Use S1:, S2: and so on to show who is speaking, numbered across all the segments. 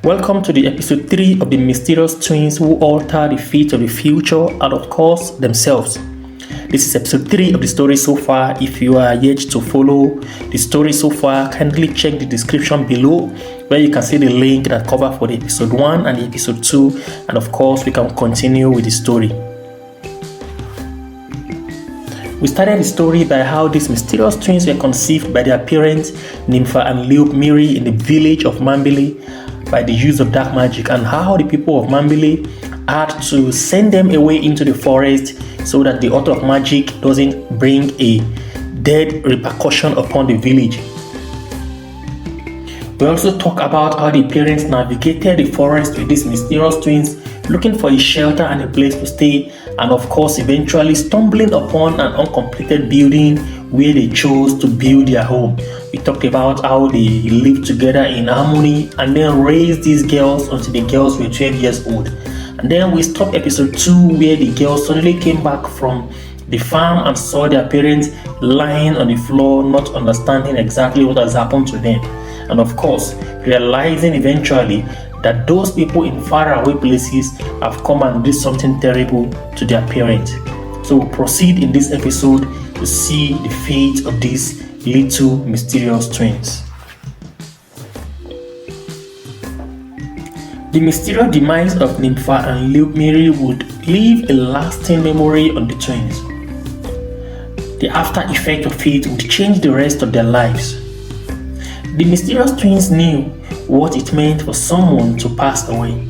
S1: Welcome to the episode 3 of the mysterious twins who alter the fate of the future and of course themselves. This is episode 3 of the story so far. If you are yet to follow the story so far, kindly check the description below where you can see the link that cover for the episode 1 and the episode 2, and of course we can continue with the story. We started the story by how these mysterious twins were conceived by their parents, Nympha and Miri, in the village of Mambili by the use of dark magic, and how the people of Mambili had to send them away into the forest so that the author of magic doesn't bring a dead repercussion upon the village. We also talk about how the parents navigated the forest with these mysterious twins, looking for a shelter and a place to stay, and of course eventually stumbling upon an uncompleted building where they chose to build their home. We talked about how they lived together in harmony and then raised these girls until the girls were 12 years old. And then we stopped episode 2 where the girls suddenly came back from the farm and saw their parents lying on the floor, not understanding exactly what has happened to them. And of course, realizing eventually that those people in faraway places have come and did something terrible to their parents. So we'll proceed in this episode to see the fate of these little mysterious twins. The mysterious demise of Nympha and Miri would leave a lasting memory on the twins. The after effect of it would change the rest of their lives. The mysterious twins knew what it meant for someone to pass away.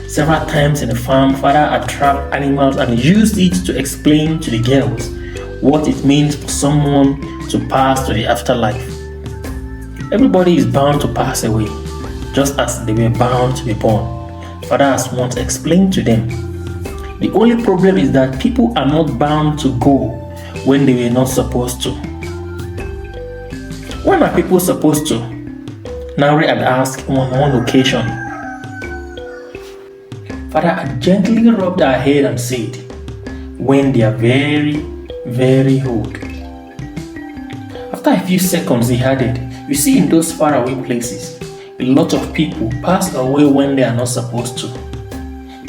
S1: Several times in the farm, father had trapped animals and used it to explain to the girls what it means for someone to pass to the afterlife. Everybody is bound to pass away, just as they were bound to be born. Father has once explained to them. The only problem is that people are not bound to go when they were not supposed to. When are people supposed to? Nari had asked on one occasion. Father had gently rubbed her head and said, when they are very, very old. After a few seconds he added, you see, in those faraway places, a lot of people pass away when they are not supposed to.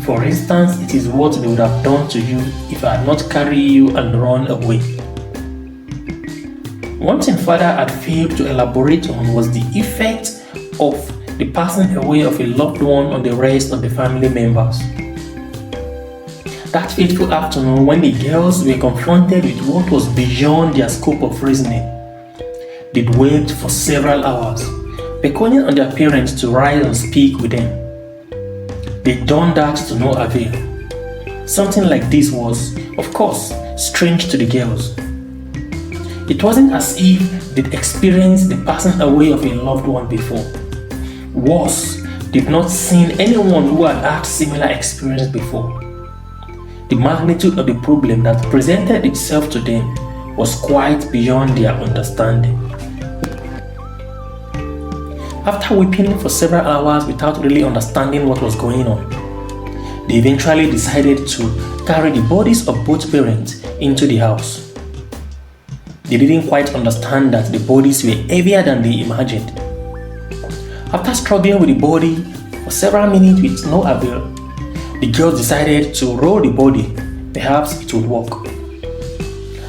S1: For instance, it is what they would have done to you if I had not carried you and run away. One thing father had failed to elaborate on was the effect of the passing away of a loved one on the rest of the family members. That fateful afternoon, when the girls were confronted with what was beyond their scope of reasoning, they wept for several hours, beckoning on their parents to rise and speak with them. They done that to no avail. Something like this was, of course, strange to the girls. It wasn't as if they'd experienced the passing away of a loved one before. Worse, they'd not seen anyone who had similar experience before. The magnitude of the problem that presented itself to them was quite beyond their understanding. After weeping for several hours without really understanding what was going on, they eventually decided to carry the bodies of both parents into the house. They didn't quite understand that the bodies were heavier than they imagined. After struggling with the body for several minutes with no avail, the girls decided to roll the body. Perhaps it would work.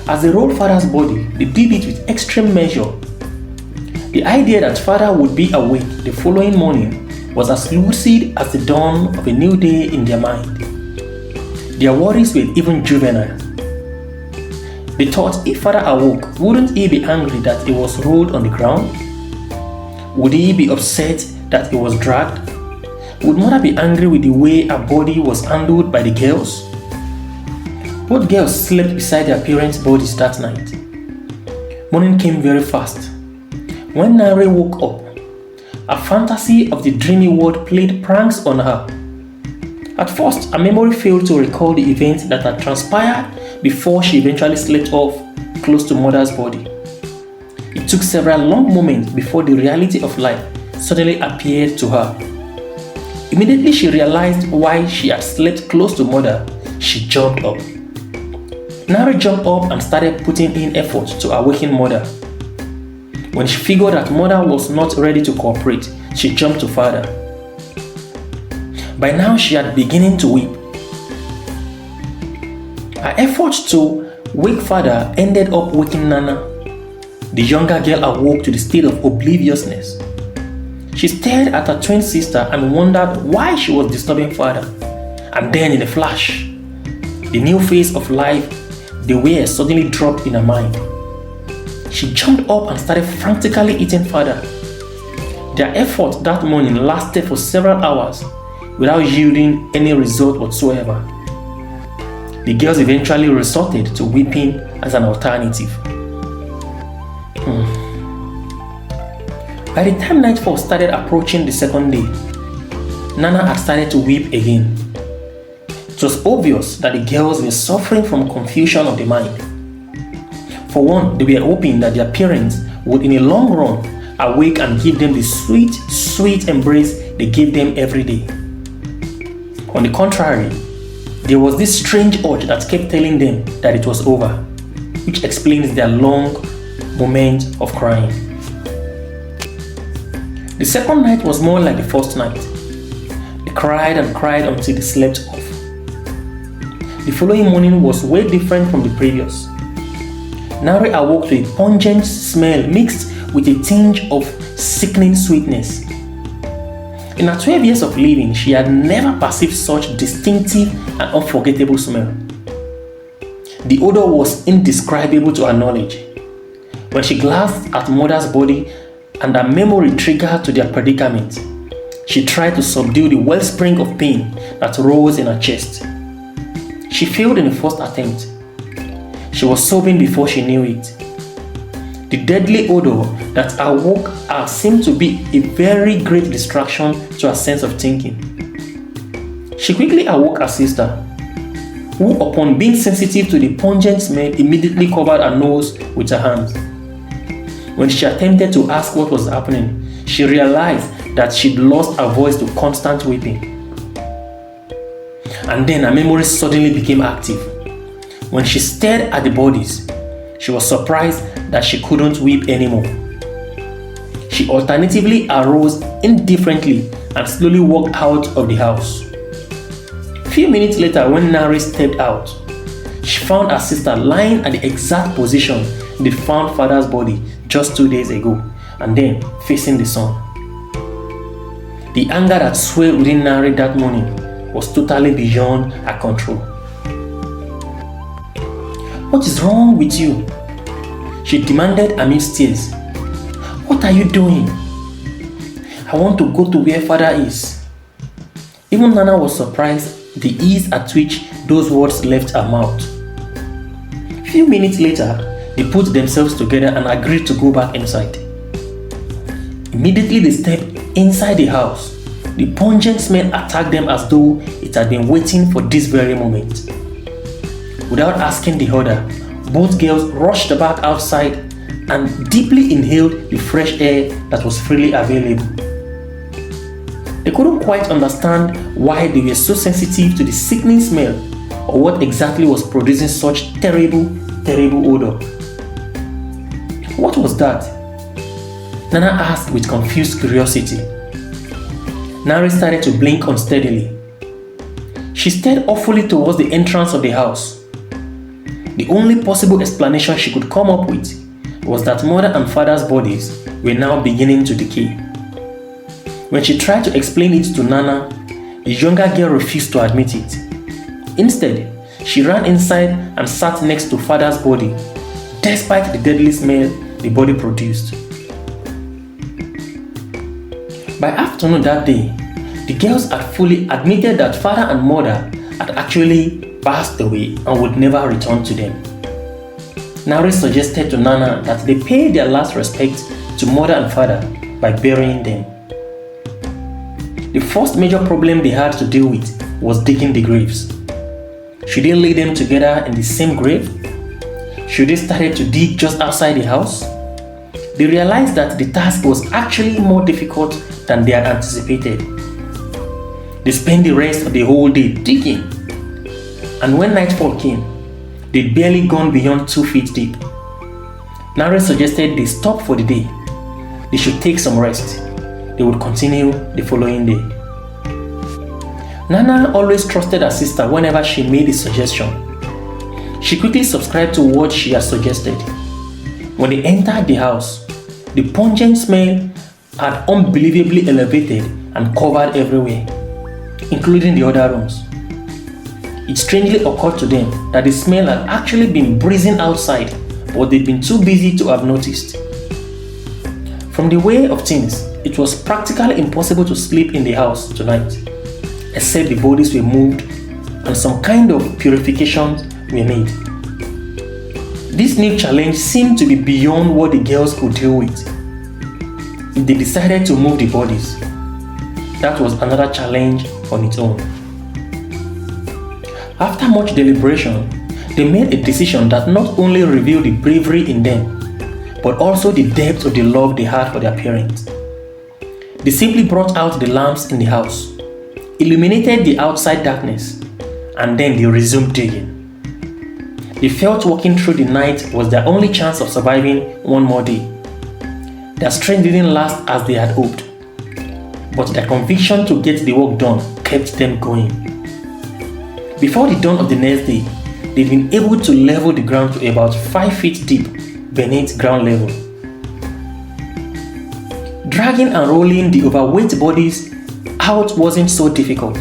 S1: As they rolled father's body, they did it with extreme measure. The idea that father would be awake the following morning was as lucid as the dawn of a new day in their mind. Their worries were even juvenile. They thought if father awoke, wouldn't he be angry that he was rolled on the ground? Would he be upset that he was dragged? Would mother be angry with the way her body was handled by the girls? Both girls slept beside their parents' bodies that night. Morning came very fast. When Nari woke up, a fantasy of the dreamy world played pranks on her. At first, her memory failed to recall the events that had transpired before she eventually slept off close to mother's body. It took several long moments before the reality of life suddenly appeared to her. Immediately she realized why she had slept close to mother, she jumped up. Nari jumped up and started putting in effort to awaken mother. When she figured that mother was not ready to cooperate, she jumped to father. By now, she had beginning to weep. Her efforts to wake father ended up waking Nana. The younger girl awoke to the state of obliviousness. She stared at her twin sister and wondered why she was disturbing father. And then in a flash, the new phase of life they were suddenly dropped in her mind. She jumped up and started frantically eating father. Their effort that morning lasted for several hours without yielding any result whatsoever. The girls eventually resorted to weeping as an alternative. By the time nightfall started approaching the second day, Nana had started to weep again. It was obvious that the girls were suffering from confusion of the mind. For one, they were hoping that their parents would in the long run awake and give them the sweet, sweet embrace they gave them every day. On the contrary, there was this strange urge that kept telling them that it was over, which explains their long moment of crying. The second night was more like the first night. They cried and cried until they slept off. The following morning was way different from the previous. Nari awoke to a pungent smell mixed with a tinge of sickening sweetness. In her 12 years of living, she had never perceived such distinctive and unforgettable smell. The odor was indescribable to her knowledge. When she glanced at mother's body and her memory triggered to their predicament, she tried to subdue the wellspring of pain that rose in her chest. She failed in the first attempt. She was sobbing before she knew it. The deadly odor that awoke her seemed to be a very great distraction to her sense of thinking. She quickly awoke her sister, who upon being sensitive to the pungent smell immediately covered her nose with her hands. When she attempted to ask what was happening, she realized that she'd lost her voice to constant weeping. And then her memory suddenly became active. When she stared at the bodies, she was surprised that she couldn't weep anymore. She alternatively arose indifferently and slowly walked out of the house. A few minutes later, when Nari stepped out, she found her sister lying at the exact position they found father's body just 2 days ago, and then facing the sun. The anger that swelled within Nari that morning was totally beyond her control. "What is wrong with you?" she demanded amidst tears. "What are you doing?" "I want to go to where father is." Even Nana was surprised the ease at which those words left her mouth. A few minutes later, they put themselves together and agreed to go back inside. Immediately they stepped inside the house. The pungent smell attacked them as though it had been waiting for this very moment. Without asking the other, both girls rushed back outside and deeply inhaled the fresh air that was freely available. They couldn't quite understand why they were so sensitive to the sickening smell or what exactly was producing such terrible, terrible odor. "What was that?" Nana asked with confused curiosity. Nari started to blink unsteadily. She stared awfully towards the entrance of the house. The only possible explanation she could come up with was that mother and father's bodies were now beginning to decay. When she tried to explain it to Nana, the younger girl refused to admit it. Instead, she ran inside and sat next to father's body, despite the deadly smell the body produced. By afternoon that day, the girls had fully admitted that father and mother had actually passed away and would never return to them. Nari suggested to Nana that they pay their last respect to mother and father by burying them. The first major problem they had to deal with was digging the graves. Should they lay them together in the same grave? Should they start to dig just outside the house? They realized that the task was actually more difficult than they had anticipated. They spent the rest of the whole day digging, and when nightfall came, they'd barely gone beyond 2 feet deep. Nari suggested they stop for the day. They should take some rest. They would continue the following day. Nana always trusted her sister whenever she made a suggestion. She quickly subscribed to what she had suggested. When they entered the house, the pungent smell had unbelievably elevated and covered everywhere, including the other rooms. It strangely occurred to them that the smell had actually been breezing outside, but they'd been too busy to have noticed. From the way of things, it was practically impossible to sleep in the house tonight, except the bodies were moved and some kind of purifications were made. This new challenge seemed to be beyond what the girls could deal with. If they decided to move the bodies, that was another challenge on its own. After much deliberation, they made a decision that not only revealed the bravery in them, but also the depth of the love they had for their parents. They simply brought out the lamps in the house, illuminated the outside darkness, and then they resumed digging. They felt walking through the night was their only chance of surviving one more day. Their strength didn't last as they had hoped, but their conviction to get the work done kept them going. Before the dawn of the next day, they'd been able to level the ground to about 5 feet deep beneath ground level. Dragging and rolling the overweight bodies out wasn't so difficult,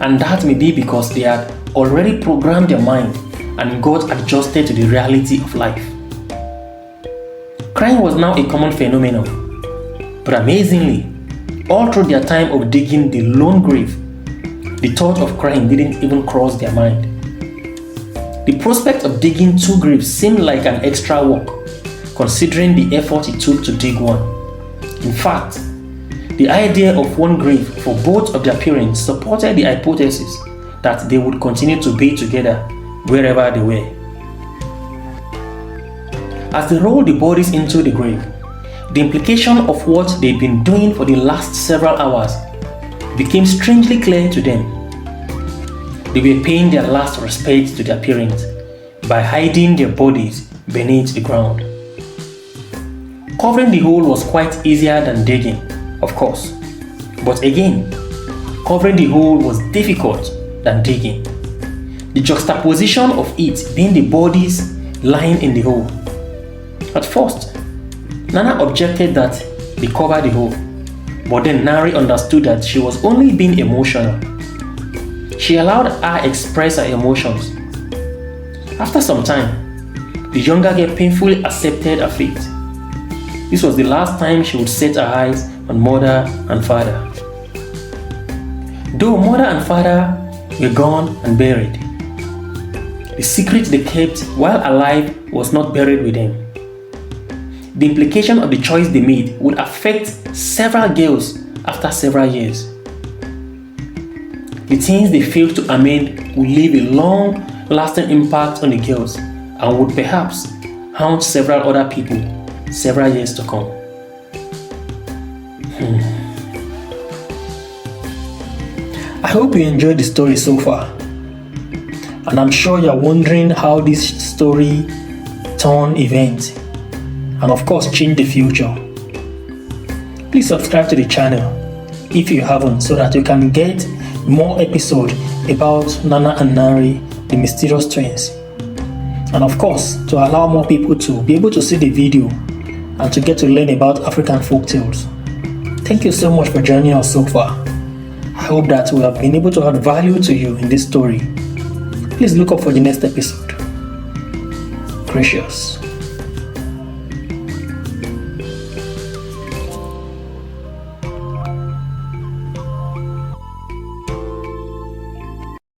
S1: and that may be because they had already programmed their mind and got adjusted to the reality of life. Crying was now a common phenomenon, but amazingly, all through their time of digging the lone grave, the thought of crying didn't even cross their mind. The prospect of digging 2 graves seemed like an extra work, considering the effort it took to dig one. In fact, the idea of 1 grave for both of their parents supported the hypothesis that they would continue to be together wherever they were. As they rolled the bodies into the grave, the implication of what they'd been doing for the last several hours became strangely clear to them. They were paying their last respect to their parents by hiding their bodies beneath the ground. Covering the hole was quite easier than digging, of course, but again, covering the hole was difficult than digging. The juxtaposition of it being the bodies lying in the hole. At first, Nana objected that they covered the hole, but then Nari understood that she was only being emotional. She allowed her express her emotions. After some time, the younger girl painfully accepted her fate. This was the last time she would set her eyes on mother and father. Though mother and father were gone and buried, the secret they kept while alive was not buried with them. The implication of the choice they made would affect several girls after several years. The things they failed to amend would leave a long-lasting impact on the girls and would perhaps haunt several other people several years to come. I hope you enjoyed the story so far, and I'm sure you're wondering how this story turned events and of course change the future. Please subscribe to the channel if you haven't, so that you can get more episodes about Nana and Nari, the mysterious twins, and of course to allow more people to be able to see the video and to get to learn about African folktales. Thank you so much for joining us so far. I hope that we have been able to add value to you in this story. Please look up for the next episode. Gracious.